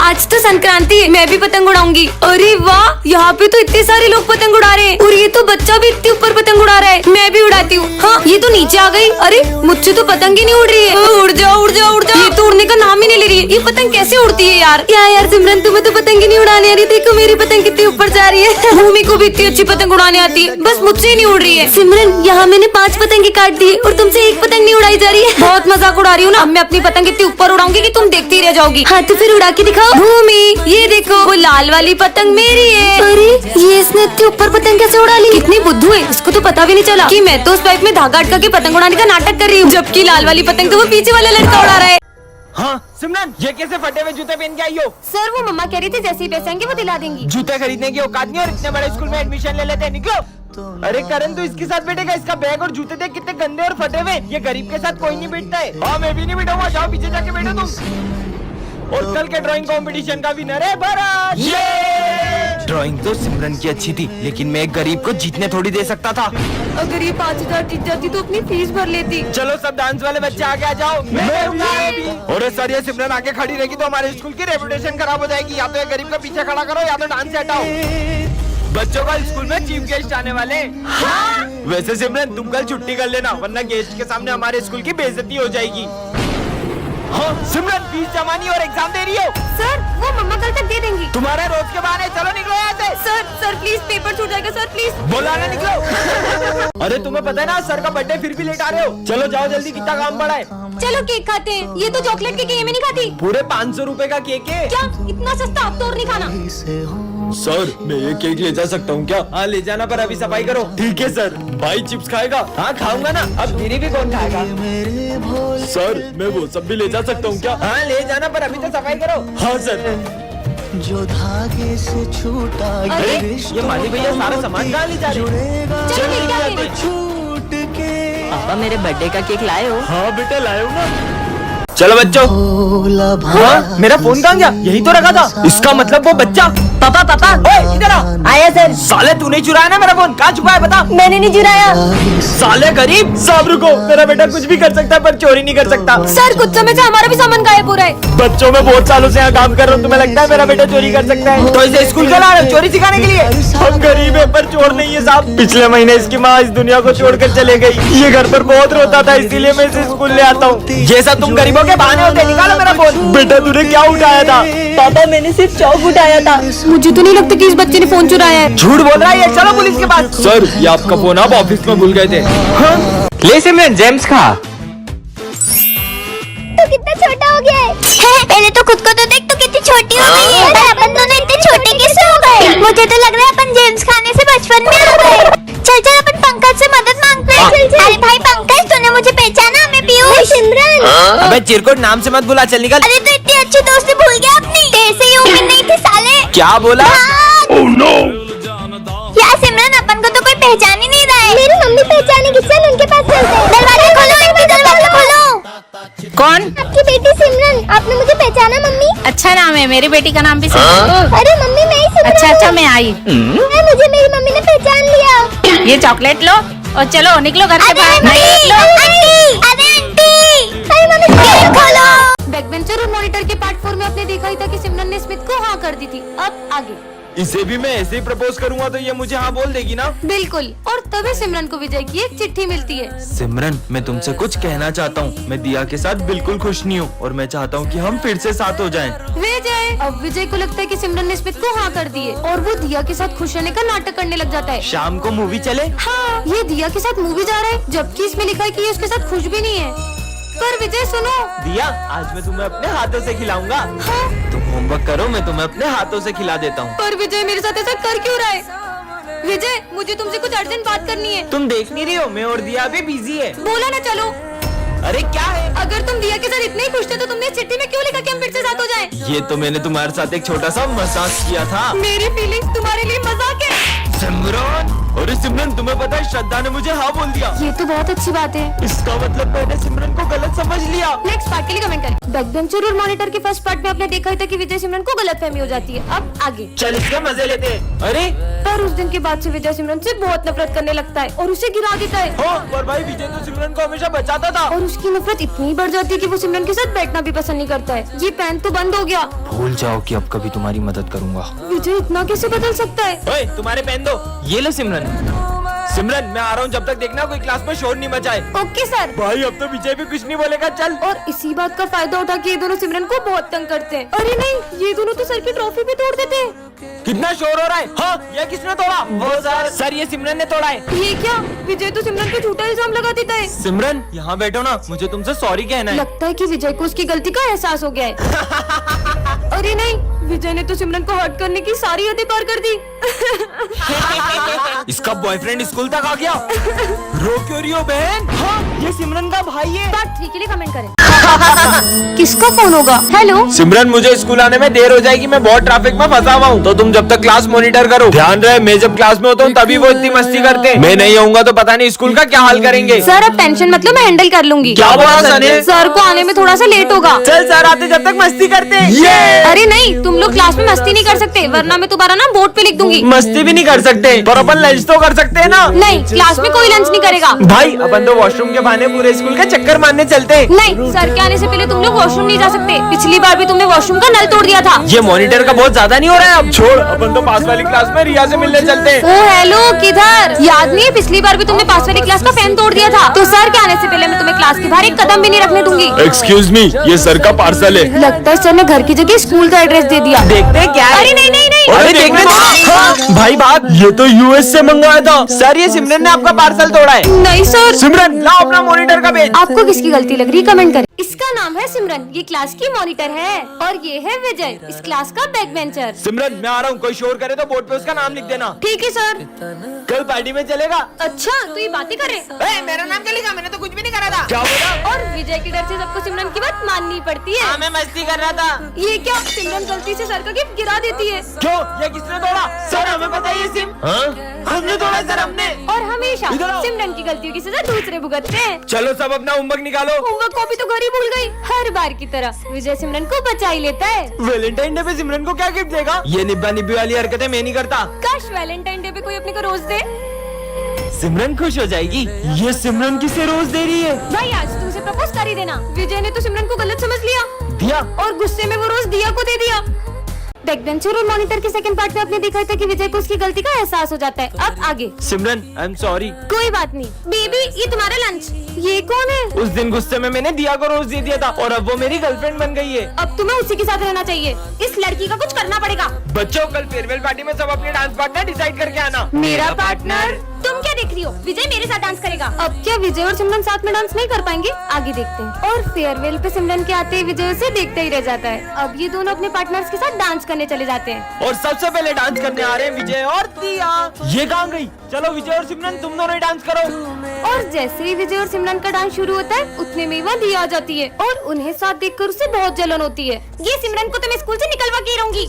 आज तो संक्रांति है, मैं भी पतंग उड़ाऊंगी। अरे वाह, यहाँ पे तो इतने सारे लोग पतंग उड़ा रहे हैं और ये तो बच्चा भी इतने ऊपर पतंग उड़ा रहा है। मैं भी उड़ाती हूँ। हाँ, ये तो नीचे आ गई। अरे मुझसे तो पतंग ही नहीं उड़ रही है। उड़ जाओ उड़ जाओ उड़ जाओ। ये तो उड़ने का नाम ही नहीं ले रही है। ये पतंग कैसे उड़ती है यार? क्या यार सिमरन, तुम्हें तो पतंग ही नहीं उड़ाने आ रही। देखो मेरी पतंग कितनी ऊपर जा रही है। भूमि को भी इतनी अच्छी पतंग उड़ाने आती है, बस मुझसे ही नहीं उड़ रही है। सिमरन, यहाँ मैंने 5 पतंगे काट दी और तुमसे एक पतंग नहीं उड़ाई जा रही है। बहुत मजाक उड़ा रही हूँ ना। अब मैं अपनी पतंग इतनी ऊपर उड़ाऊंगी कि तुम देखती रह जाओगी। हाँ तो फिर उड़ा के दिखाओ। भूमि, ये देखो वो लाल वाली पतंग मेरी है। अरे ये इसने इतनी ऊपर पतंग कैसे उड़ा ली? कितनी बुद्धू है, इसको तो पता भी नहीं चला कि मैं तो उस पाइप में धागा अटका के पतंग उड़ाने का नाटक कर रही हूँ, जबकि लाल वाली पतंग तो वो पीछे वाला लड़का उड़ा रहा है। हाँ सिमरन, ये कैसे फटे हुए जूते पहन के आई हो? सर वो मम्मा कह रही थी जैसे ही पैसे आएंगे वो दिला देंगी। जूते खरीदने की औकात नहीं और इतने बड़े स्कूल में एडमिशन ले लेते हैं, निकलो। अरे करण तू इसके साथ बैठेगा? इसका बैग और जूते देख कितने गंदे और फटे हुए। ये गरीब के साथ कोई नहीं बैठता है। हाँ मैं भी नहीं बैठूंगा, जाओ पीछे जाके बैठो तुम। और कल के ड्राइंग कंपटीशन का विनर है भरत। ये ड्राइंग तो सिमरन की अच्छी थी, लेकिन मैं एक गरीब को जीतने थोड़ी दे सकता था। अगर ये 5000 जीत जाती तो अपनी फीस भर लेती। चलो सब डांस वाले बच्चे आगे आ जाओ। और सर ये सिमरन आगे खड़ी रहेगी तो हमारे स्कूल की रेपुटेशन खराब हो जाएगी। या तो एक गरीब का पीछे खड़ा करो या तो डांस से हटाओ। बच्चों का स्कूल में चीफ गेस्ट आने वाले। हाँ? वैसे सिमरन तुम कल छुट्टी कर लेना, वरना गेस्ट के सामने हमारे स्कूल की बेइज्जती हो जाएगी। हाँ सिमरन, फीस जमा नहीं और एग्जाम दे रही हो? सर वो मम्मा कल तक दे देंगी। तुम्हारे रोज के बहाने, चलो निकलो यहाँ से। सर प्लीज पेपर छूट जाएगा सर, प्लीज। बोला ना निकलो। अरे तुम्हें पता है ना सर का बर्थडे, फिर भी लेट आ रहे हो। चलो जाओ जल्दी, कितना काम पड़ा है। चलो केक खाते हैं। ये तो चॉकलेट केक है, ये मैं नहीं खाती। पूरे 500 रुपए का केक है। क्या इतना सस्ता? अब तो और नहीं खाना। सर मैं ये केक ले जा सकता हूँ क्या? हाँ ले जाना, पर अभी सफाई करो। ठीक है सर। भाई चिप्स खाएगा? हाँ खाऊंगा ना। अब गिरी भी कौन खाएगा? सर मैं वो सब भी ले जा सकता हूँ क्या? हाँ ले जाना, पर अभी तो सफाई करो। हाँ सर। जो धागे से छूटा अरे ये माली भैया सारा सामान कहाँ ले जा रहे हैं? छूट के पापा मेरे बर्थडे का केक लाए हो? हाँ बेटा लाए हो ना। चलो बच्चों। हाँ मेरा फोन कहाँ गया? यही तो रखा था। इसका मतलब वो बच्चा। पापा पापा ओए इधर आ। आया सर। साले तूने चुराया ना मेरा फोन? कहाँ छुपाया बता? मैंने नहीं चुराया। साले गरीब। साहब रुको, मेरा बेटा कुछ भी कर सकता है पर चोरी नहीं कर सकता। सर कुछ समय से हमारा भी सामान गायब हो रहा है। बच्चों में बहुत सालों से यहाँ काम कर रहा हूँ, तुम्हें लगता है मेरा बेटा चोरी कर सकता है? तो इसे स्कूल चला रहे हो चोरी सिखाने के लिए? हम गरीब है पर चोर नहीं है साहब। पिछले महीने इसकी माँ इस दुनिया को छोड़कर चले गई। ये घर पर बहुत रोता था, इसीलिए मैं इसे स्कूल ले आता हूँ। ये सब तुम गरीबों के बहाने होते। निकालो मेरा फोन। बेटा तूने क्या उठाया था? पापा मैंने सिर्फ चौक उठाया था। मुझे तो नहीं लगता कि इस बच्चे ने फोन चुराया है। झूठ बोल रहा है ये, चलो पुलिस के पास। सर ये आपका फोन आप ऑफिस में भूल गए थे। हाँ? ले सिमरन जेम्स खा। तो कितना छोटा हो गया है। पहले तो खुद को तो देख, तो कितनी छोटी हो गई है। अरे अपन दोनों इतने छोटे कैसे हो गए? मुझे तो लग रहा है अपन जेम्स खाने से बचपन में आ गए। चल चल अपन पंकज से मदद मांगते हैं। अरे भाई पंकज, तूने मुझे पहचाना? मैं पीयूष। सिमरन। अबे चिरकुट नाम से मत बुला, चल निकल। अरे तो इतनी अच्छी दोस्ती भूल गया अपनी। ऐसे ही उम्मीद नहीं थी साले। क्या बोला? Oh no. यार सिमरन, अपन को तो कोई पहचान ही नहीं रहा है। मेरी मम्मी पहचानेगी, चल उनके पास चलते हैं। दरवाजा खोलो, आंटी दरवाजा खोलो। कौन? आपकी बेटी सिमरन। आपने मुझे पहचाना मम्मी? अच्छा नाम है, मेरी बेटी का नाम भी सिमरन। अरे मम्मी मैं ही सिमरन। अच्छा मैं आई। मुझे मेरी मम्मी ने पहचान लिया। ये चॉकलेट लो और चलो निकलो घर से बाहर। अरे मम्मी गेट खोलो। बैकबेंचर और मॉनिटर के पार्ट 4 में आपने देखा ही था कि सिमरन ने स्मिथ को हाँ कर दी थी। अब आगे इसे भी मैं ऐसे ही प्रपोज करूंगा तो ये मुझे हाँ बोल देगी ना? बिल्कुल। और तभी सिमरन को विजय की एक चिट्ठी मिलती है। सिमरन मैं तुमसे कुछ कहना चाहता हूँ। मैं दिया के साथ बिल्कुल खुश नहीं हूँ और मैं चाहता हूँ कि हम फिर से साथ हो जाएं। विजय। अब विजय को लगता है कि सिमरन ने स्मिथ को हाँ कर दी है और वो दिया के साथ खुश रहने का नाटक करने लग जाता है। शाम को मूवी चले? हाँ, ये दिया के साथ मूवी जा रहा है, जबकि इसमें लिखा है कि ये उसके साथ खुश भी नहीं है। पर विजय सुनो। दिया आज मैं तुम्हें अपने हाथों से खिलाऊंगा। हाँ? तुम होमवर्क करो, मैं तुम्हें अपने हाथों से खिला देता हूँ। पर विजय मेरे साथ ऐसा कर क्यों रहा है? विजय मुझे तुमसे कुछ अर्जेंट बात करनी है। तुम देख नहीं रही हो मैं और दिया भी बिजी है। बोला ना चलो। अरे क्या है? अगर तुम दिया के साथ इतने ही खुश थे तो तुमने इस चिट्ठी में क्यों लिखा कि हम फिर से साथ हो जाएं? ये तो मैंने तुम्हारे साथ एक छोटा सा मजाक किया था। मेरी फीलिंग्स तुम्हारे लिए मजाक है। सिमरन अरे सिमरन, तुम्हें पता है श्रद्धा ने मुझे हाँ बोल दिया। ये तो बहुत अच्छी बात है। इसका मतलब मैंने सिमरन को गलत समझ लिया। नेक्स्ट पार्ट के लिए कमेंट करें। बैक बेंचर और मॉनिटर के फर्स्ट पार्ट में आपने देखा ही था कि विजय सिमरन को गलतफहमी हो जाती है। अब आगे चल इसके मजे लेते हैं। अरे पर उस दिन के बाद से विजय सिमरन से बहुत नफरत करने लगता है और उसे गिरा देता है। हाँ, पर भाई विजय तो सिमरन को हमेशा बचाता था। और उसकी नफरत इतनी बढ़ जाती है कि वो सिमरन के साथ बैठना भी पसंद नहीं करता है। ये पेन तो बंद हो गया। भूल जाओ कि अब कभी तुम्हारी मदद करूंगा। विजय इतना कैसे बदल सकता है? ओए, तुम्हारे पेन दो। ये लो सिमरन। सिमरन, मैं आ रहा हूँ, जब तक देखना कोई क्लास में शोर नहीं मचाए। Okay sir. भाई अब तो विजय भी कुछ नहीं बोलेगा। चल। और इसी बात का फायदा उठा के ये दोनों सिमरन को बहुत तंग करते हैं। अरे नहीं, ये दोनों तो सर की ट्रॉफी भी तोड़ देते हैं। कितना शोर हो रहा है? हाँ, ये किसने तोड़ा? वो सर ये सिमरन ने तोड़ा है। ये क्या? विजय तो सिमरन पे झूठा इल्जाम लगा देता है। सिमरन, यहाँ बैठो ना, मुझे तुमसे सॉरी कहना है। लगता है कि विजय को उसकी गलती का एहसास हो गया है। अरे नहीं, विजय ने तो सिमरन को हर्ट करने की सारी हदें पार कर दी। इसका बॉयफ्रेंड स्कूल तक आ गया। रो क्यों रही हो बहन? हाँ, ये सिमरन का भाई है। पार्ट 3 के लिए कमेंट करें। किसका फोन होगा? हेलो सिमरन, मुझे स्कूल आने में देर हो जाएगी, मैं बहुत ट्रैफिक में फंसा हुआ हूँ, तो तुम जब तक क्लास मॉनिटर करो। ध्यान रहे, मैं जब क्लास में होता हूँ तभी वो इतनी मस्ती करते हैं। मैं नहीं आऊंगा तो पता नहीं स्कूल का क्या हाल करेंगे। सर, अब टेंशन मतलब मैं हैंडल कर लूंगी। क्या बोला सर ने? सर को आने में थोड़ा सा लेट होगा। चल, सर आते जब तक मस्ती करते हैं। अरे नहीं, तुम लोग क्लास में मस्ती नहीं कर सकते, वरना मैं तुम्हारा ना बोर्ड पे लिख दूंगी। मस्ती भी नहीं कर सकते, पर अपन लंच तो कर सकते हैं ना। नहीं, क्लास में कोई लंच नहीं करेगा। भाई अपन तो वॉशरूम के बहाने पूरे स्कूल के चक्कर मारने चलते हैं। नहीं, सर के आने से पहले तुम लोग वॉशरूम नहीं जा सकते। पिछली बार भी तुमने वॉशरूम का नल तोड़ दिया था। ये मॉनिटर का बहुत ज्यादा नहीं हो रहा है? अब छोड़, अपन तो पास वाली क्लास में रिया से मिलने चलते हैं। ओ हेलो, किधर? याद नहीं है पिछली बार भी तुमने पास वाली क्लास का फैन तोड़ दिया था? तो सर के आने से पहले मैं तुम्हें क्लास के बाहर एक कदम भी नहीं रखने दूंगी। एक्सक्यूज मी, ये सर का पार्सल है। लगता है सर ने घर की जगह स्कूल का एड्रेस दे दिया। देखते हैं क्या है। अरे नहीं नहीं नहीं, अरे देखने दो। हाँ, भाई बात, ये तो यूएस से मंगवाया था। सर, ये सिमरन ने आपका पार्सल तोड़ा है। नहीं सर। सिमरन, लाओ अपना मॉनिटर का पेज। आपको किसकी गलती लग रही है कमेंट करें। इसका नाम है सिमरन, ये क्लास की मॉनिटर है, और ये है विजय, इस क्लास का बैक बेंचर। सिमरन, मैं आ रहा हूँ, कोई शोर करे तो बोर्ड पे उसका नाम लिख देना। ठीक है सर। कल पार्टी में चलेगा? अच्छा, तो ये बातें करें। मेरा नाम क्या लिखा? मैंने तो कुछ भी नहीं करा था। क्या बोला? और विजय के डर से सबको सिमरन की बात माननी पड़ती है। मैं मस्ती कर रहा था। ये क्या? सिमरन गलती से सर का गिफ्ट गिरा देती है। क्यों? ये किसने तोड़ा? सर, हमें पता है ये सिम। हमने तोड़ा सर, हमने। और हमेशा इधर आओ। सिमरन की गलतियों की सजा दूसरे भुगतते हैं। चलो सब अपना होमवर्क निकालो। होमवर्क कॉपी तो घर ही भूल गई। हर बार की तरह विजय सिमरन को बचा ही लेता है। वैलेंटाइन डे पे सिमरन को क्या गिफ्ट देगा? ये निब्बा निब्बी वाली हरकतें मैं नहीं करता। काश वैलेंटाइन डे पे कोई अपने को रोज दे। सिमरन खुश हो जाएगी। ये सिमरन किसे रोज दे रही है? भाई, आज तुम उसे प्रपोज कर ही देना। विजय ने तो सिमरन को गलत समझ लिया दिया। और गुस्से में वो रोज दिया को दे दिया। बैक बेंचर और मॉनिटर के सेकंड पार्ट में आपने देखा था कि विजय को उसकी गलती का एहसास हो जाता है। अब आगे। सिमरन, आई एम सॉरी। कोई बात नहीं। बेबी, ये तुम्हारा लंच। ये कौन है? उस दिन गुस्से में मैंने दिया को रोज दे दिया था, और अब वो मेरी गर्लफ्रेंड बन गई है। अब तुम्हें उसी के साथ रहना चाहिए। इस लड़की का कुछ करना पड़ेगा। बच्चों, कल फेयरवेल पार्टी में सब अपने डांस पार्टनर डिसाइड करके आना। मेरा पार्टनर? तुम क्या देख रही हो? विजय मेरे साथ डांस करेगा। अब क्या विजय और सिमरन साथ में डांस नहीं कर पाएंगे? आगे देखते हैं। और फेयरवेल पे सिमरन के आते ही विजय उसे देखते ही रह जाता है। अब ये दोनों अपने पार्टनर्स के साथ डांस करने चले जाते हैं। और सबसे पहले डांस करने आ रहे हैं विजय और दिया। ये कहाँ गई? चलो विजय और सिमरन, तुम दोनों ही डांस करो। और जैसे ही विजय और सिमरन का डांस शुरू होता है, उतने में वहाँ दिया आ जाती है और उन्हें साथ देखकर उसे बहुत जलन होती है। ये सिमरन को तो मैं स्कूल से निकलवा के ही रहूंगी।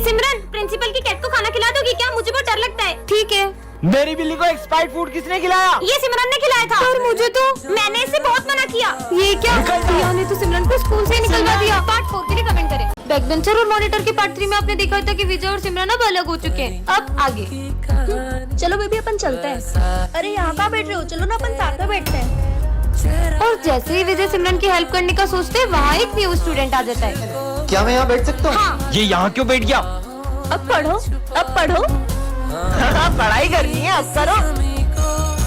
सिमरन, प्रिंसिपल की कैट को खाना खिला दोगी क्या? मुझे बहुत डर लगता है। ठीक है। मेरी बिल्ली को एक्सपायर्ड फूड किसने खिलाया? ये सिमरन ने खिलाया था। पर मुझे तो, मैंने इसे बहुत मना किया। ये क्या? दिया ने तो सिमरन को स्कूल से ही निकलवा दिया। पार्ट 4 के लिए कमेंट करें। बैक बेंचर और मॉनिटर के पार्ट 3 में आपने देखा था कि विजय और सिमरन अब अलग हो चुके हैं। अब आगे। चलो बेबी, अपन चलते हैं। अरे यहाँ कहाँ बैठ रहे हो? चलो ना अपन साथ में बैठते हैं। और जैसे ही विजय सिमरन की हेल्प करने का सोचते हैं, वहाँ एक न्यू स्टूडेंट आ जाता है। क्या मैं यहाँ बैठ सकता हूँ? हाँ। ये यहाँ क्यों बैठ गया? अब पढ़ो, अब पढ़ो। पढ़ाई करनी है, अब करो।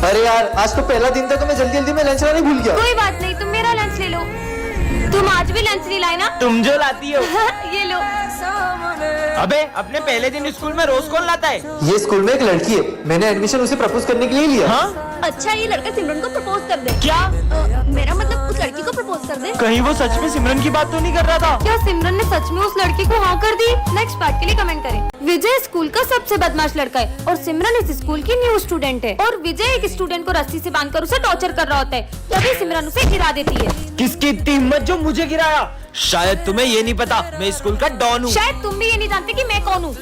अरे यार, आज तो पहला दिन था तो मैं जल्दी जल्दी में लंच लाने भूल गया। कोई बात नहीं, तुम मेरा लंच ले लो। तुम आज भी लंच नहीं लाए ना? तुम जो लाती हो। ये लो। अबे, अपने पहले दिन स्कूल में रोज कौन लाता है? ये स्कूल में एक लड़की है, मैंने एडमिशन उसे प्रपोज करने के लिए लिया। हाँ? अच्छा, ये लड़का सिमरन को प्रपोज कर दे। क्या? मेरा मतलब उस लड़की को प्रपोज कर दे। कहीं वो सच में सिमरन की बात तो नहीं कर रहा था? क्या सिमरन ने सच में उस लड़की को हाँ कर दी? नेक्स्ट पार्ट के लिए कमेंट करें। विजय स्कूल का सबसे बदमाश लड़का है और सिमरन इस स्कूल की न्यू स्टूडेंट है। और विजय एक स्टूडेंट को रस्सी से बांधकर उसे टॉर्चर कर रहा होता है, तभी सिमरन उसे गिरा देती है। किसकी इतनी हिम्मत जो मुझे गिराया? शायद तुम्हें ये नहीं पता, मैं स्कूल का डॉन हूँ। शायद तुम भी ये नहीं जानते कि मैं कौन हूँ।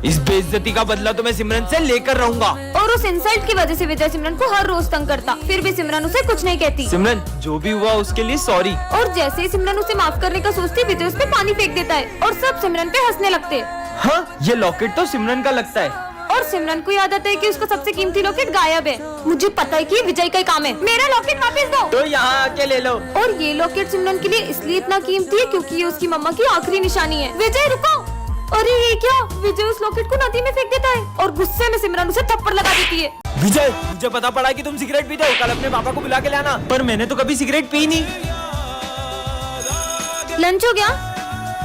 इस बेइज्जती का बदला तो मैं सिमरन से लेकर रहूंगा। और उस इंसल्ट की वजह से विजय सिमरन को हर रोज तंग करता, फिर भी सिमरन उसे कुछ नहीं कहती। सिमरन जो भी हुआ उसके लिए सॉरी। और जैसे ही सिमरन उसे माफ करने का सोचती, विजय उस पे पानी फेंक देता है और सब सिमरन पे हंसने लगते हैं। हाँ, ये लॉकेट तो सिमरन का लगता है। और सिमरन को याद आता है कि उसका सबसे कीमती लॉकेट गायब है। मुझे पता है कि विजय का ही काम है, मेरा लॉकेट वापस दो। तो यहाँ आके ले लो। और ये लॉकेट सिमरन के लिए इसलिए इतना कीमती है क्योंकि ये उसकी मम्मा की आखिरी निशानी है। विजय रुको। अरे ये क्या? विजय उस लॉकेट को नदी में फेंक देता है और गुस्से में सिमरन उसे थप्पड़ लगा देती है। विजय, मुझे पता पड़ा कि तुम सिगरेट पीते हो, कल अपने पापा को बुला के लाना। पर मैंने तो कभी सिगरेट पी नहीं। लंच हो गया?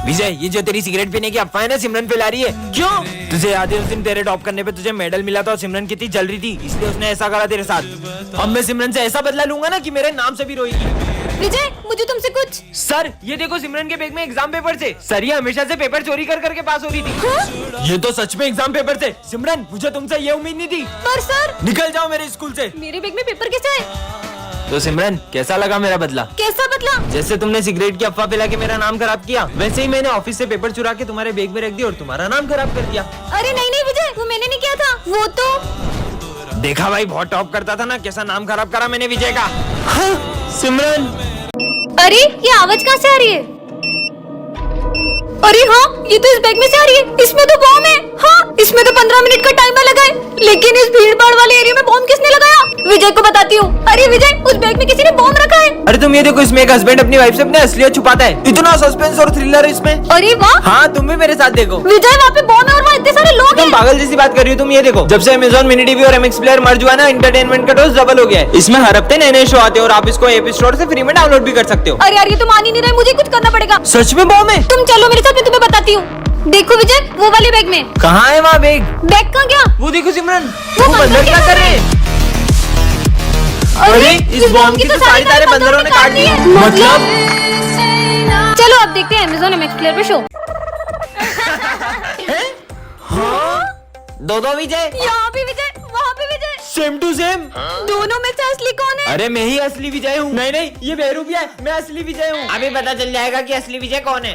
विजय, ये जो तेरी सिगरेट पीने की अफवाह है ना, सिमरन फैला रही है। क्यों? तुझे याद है उस दिन तेरे टॉप करने पे तुझे मेडल मिला था और सिमरन कितनी जल रही थी, इसलिए उसने ऐसा करा तेरे साथ। अब मैं सिमरन से ऐसा बदला लूंगा ना कि मेरे नाम से भी रोएगी। विजय, मुझे तुमसे कुछ। सर, ये देखो सिमरन के बैग में एग्जाम पेपर थे। सर, ये हमेशा से पेपर चोरी कर करके पास हो रही थी। हाँ? ये तो सच में एग्जाम पेपर थे। सिमरन, मुझे तुमसे ये उम्मीद नहीं थी। पर सर, निकल जाओ मेरे स्कूल से। मेरे बैग में पेपर कैसे है? तो सिमरन, कैसा लगा मेरा बदला? कैसा बदला? जैसे तुमने सिगरेट की अफवाह फैला के मेरा नाम खराब किया, वैसे ही मैंने ऑफिस से पेपर चुरा के तुम्हारे बैग में रख दिया और तुम्हारा नाम खराब कर दिया। अरे नहीं नहीं विजय, वो मैंने नहीं किया था। वो तो देखा भाई, बहुत टॉप करता था ना, कैसा नाम खराब करा मैंने विजय का। हाँ, सिमरन। अरे ये आवाज कहाँ से आ रही है? अरे हाँ, ये तो इस बैग में से आ रही है। इसमें तो बॉम्ब है। हाँ, इसमें तो 15 मिनट का टाइमर लगा है, लेकिन इस भीड़ भाड़ वाले एरिया में बॉम्ब किसने लगाया? विजय को बताती हूँ। अरे विजय, उस बैग में किसी ने बॉम्ब रखा है। अरे तुम ये देखो, इसमें एक हस्बैंड अपनी वाइफ से अपने असलियत छुपाता है। इतना सस्पेंस और थ्रिलर है इसमें। अरे वाह। हाँ, तुम भी मेरे साथ देखो। विजय, वहाँ पे बॉम्ब है और वहाँ इतने सारे लोग तुम हैं। पागल जैसी बात कर रही हो। तुम ये देखो, जब से Amazon मिनी टीवी और MX प्लेयर मर्ज हुआ ना, एंटरटेनमेंट का डोज डबल हो गया है। इसमें हर हफ्ते नए नए शो आते हैं और आप इसको एप स्टोर से फ्री में डाउनलोड भी कर सकते हो। अरे यार, ये तो मान ही नहीं रहे, मुझे कुछ करना पड़ेगा। सच में बॉम्ब है? तुम चलो मेरे साथ, मैं तुम्हें बताती हूँ। देखो विजय, वो वाले बैग में। कहाँ है वहाँ बैग? बैग कहाँ गया? वो देखो सिमरन, वो वो बंदर क्या कर रहे हैं? अरे इस बॉम्ब की तो सारी तारें बंदरों ने काट दी। मतलब? चलो अब देखते हैं Amazon MX प्लेयर पे शो। दो विजय। यहाँ भी विजय, वहाँ भी विजय। Same to same. दोनों में से असली कौन है? अरे मैं ही असली विजय हूँ। नहीं नहीं, ये बेहरूपिया है, मैं असली विजय हूँ। अभी पता चल जाएगा कि असली विजय कौन है।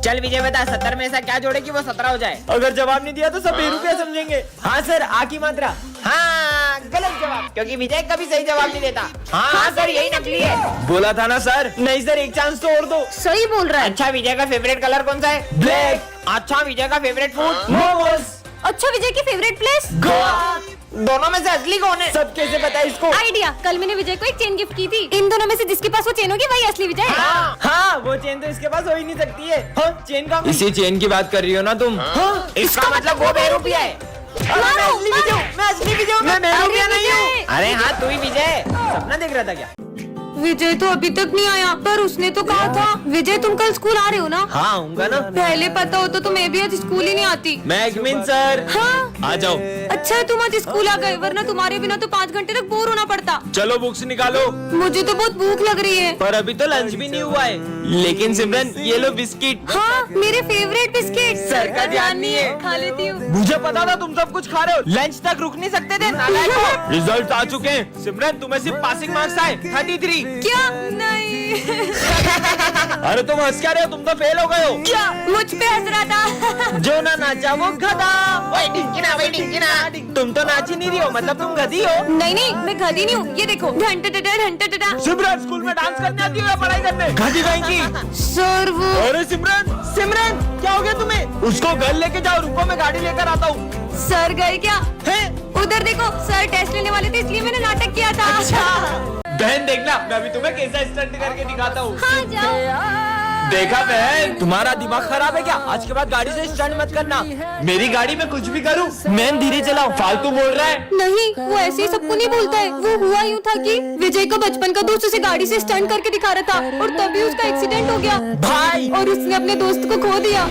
चल विजय बता, 70 में ऐसा क्या जोड़े कि वो 17 हो जाए? अगर जवाब नहीं दिया तो सब बेरुपया समझेंगे। हाँ सर, आ की मात्रा। हाँ, गलत जवाब, क्योंकि विजय कभी सही जवाब नहीं देता। हाँ सर, यही नकली है। बोला था ना सर। नहीं सर, एक चांस तो और दो। सही बोल रहा है। अच्छा, विजय का फेवरेट कलर कौन सा है? ब्लैक। अच्छा, विजय का फेवरेट फूड? मोमोज। अच्छा, विजय की फेवरेट प्लेस? गोवा। दोनों में से असली कौन है? सब कैसे पता है इसको? आइडिया, कल मैंने विजय को एक चेन गिफ्ट की थी। इन दोनों में से जिसके पास वो चेन होगी वही असली विजय है। हाँ, वो चेन तो इसके पास हो ही नहीं सकती है। हाँ, चेन का इसी चेन की बात कर रही हो ना तुम? हाँ, इसका मतलब वो बेरुपिया है। मैं असली विजय हूँ, मैं असली विजय हूँ, मैं बेरुपिया नहीं हूँ। अरे हाँ, तू ही विजय। सपना देख रहा था क्या? विजय तो अभी तक नहीं आया, पर उसने तो कहा था। विजय, तुम कल स्कूल आ रहे हो ना? हाँ, आऊंगा ना। पहले पता होता तो मैं भी आज स्कूल ही नहीं आती। मैगमिन सर। हाँ, आ जाओ। अच्छा है तुम आज स्कूल आ गए, वरना तुम्हारे बिना तो 5 घंटे तक बोर होना पड़ता। चलो बुक्स निकालो। मुझे तो बहुत भूख लग रही है। पर अभी तो लंच भी नहीं हुआ है। लेकिन सिमरन, ये लो बिस्किट। हाँ, मेरे फेवरेट बिस्किट। सर का ध्यान नहीं है। खा लेती हूँ। मुझे पता था तुम सब कुछ खा रहे हो। लंच तक रुक नहीं सकते थे। रिजल्ट आ चुके हैं सिमरन, तुम्हें सिर्फ पासिंग मार्क्स आए 33। क्या? नहीं। अरे तुम हंस क्या रहे हो? तुम तो फेल हो गए हो। क्या? मुझ पे हंस रहा था। जो ना नाचा वो गधा। वही ढिंकिना। तुम तो नाच ही नहीं रही हो, मतलब तुम गधी हो। नहीं नहीं, मैं गधी नहीं हूँ। ये देखो, घंटा। सिमरन, स्कूल में डांस करने आती हो या पढ़ाई करने? गधी कहेंगी। सर वो। अरे सिमरन क्या हो गया तुम्हें? उसको घर लेके जाओ, रुको मैं गाड़ी लेकर आता हूँ। सर गए क्या? है? उधर देखो, सर टेस्ट लेने वाले थे, इसलिए मैंने नाटक किया था। बहन देखना, मैं अभी तुम्हें कैसा स्टंट करके दिखाता हूँ। हाँ, जाओ। देखा बहन, तुम्हारा दिमाग खराब है क्या? आज के बाद गाड़ी से स्टंट मत करना। मेरी गाड़ी में कुछ भी करूँ, मैन धीरे चलाओ। फालतू बोल रहा है। नहीं, वो ऐसे ही सबको नहीं बोलता है। वो हुआ यूँ था कि विजय का बचपन का दोस्त उसे गाड़ी से स्टंट करके दिखा रहा था और तभी उसका एक्सीडेंट हो गया भाई, और उसने अपने दोस्त को खो दिया।